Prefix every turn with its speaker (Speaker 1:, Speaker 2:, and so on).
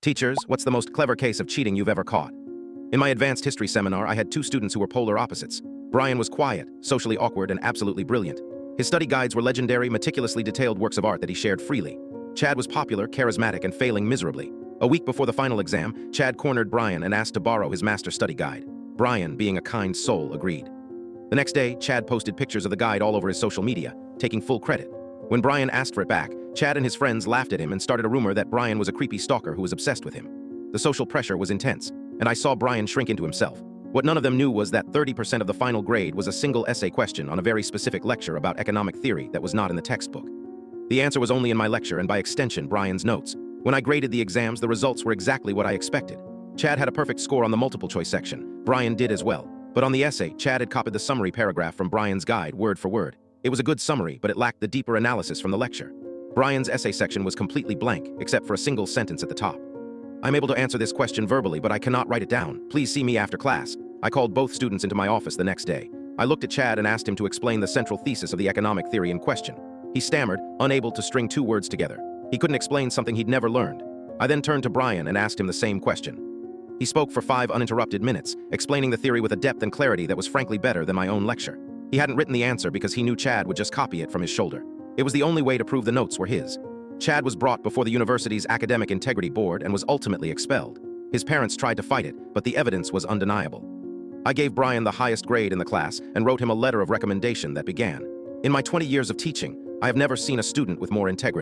Speaker 1: Teachers, what's the most clever case of cheating you've ever caught? In my advanced history seminar, I had two students who were polar opposites. Brian was quiet, socially awkward, and absolutely brilliant. His study guides were legendary, meticulously detailed works of art that he shared freely. Chad was popular, charismatic, and failing miserably. A week before the final exam, Chad cornered Brian and asked to borrow his master study guide. Brian, being a kind soul, agreed. The next day, Chad posted pictures of the guide all over his social media, taking full credit. When Brian asked for it back, Chad and his friends laughed at him and started a rumor that Brian was a creepy stalker who was obsessed with him. The social pressure was intense, and I saw Brian shrink into himself. What none of them knew was that 30% of the final grade was a single essay question on a very specific lecture about economic theory that was not in the textbook. The answer was only in my lecture and by extension, Brian's notes. When I graded the exams, the results were exactly what I expected. Chad had a perfect score on the multiple choice section. Brian did as well. But on the essay, Chad had copied the summary paragraph from Brian's guide word for word. It was a good summary, but it lacked the deeper analysis from the lecture. Brian's essay section was completely blank, except for a single sentence at the top. I'm able to answer this question verbally, but I cannot write it down. Please see me after class. I called both students into my office the next day. I looked at Chad and asked him to explain the central thesis of the economic theory in question. He stammered, unable to string two words together. He couldn't explain something he'd never learned. I then turned to Brian and asked him the same question. He spoke for 5 uninterrupted minutes, explaining the theory with a depth and clarity that was frankly better than my own lecture. He hadn't written the answer because he knew Chad would just copy it from his shoulder. It was the only way to prove the notes were his. Chad was brought before the university's Academic Integrity Board and was ultimately expelled. His parents tried to fight it, but the evidence was undeniable. I gave Brian the highest grade in the class and wrote him a letter of recommendation that began, "In my 20 years of teaching, I have never seen a student with more integrity."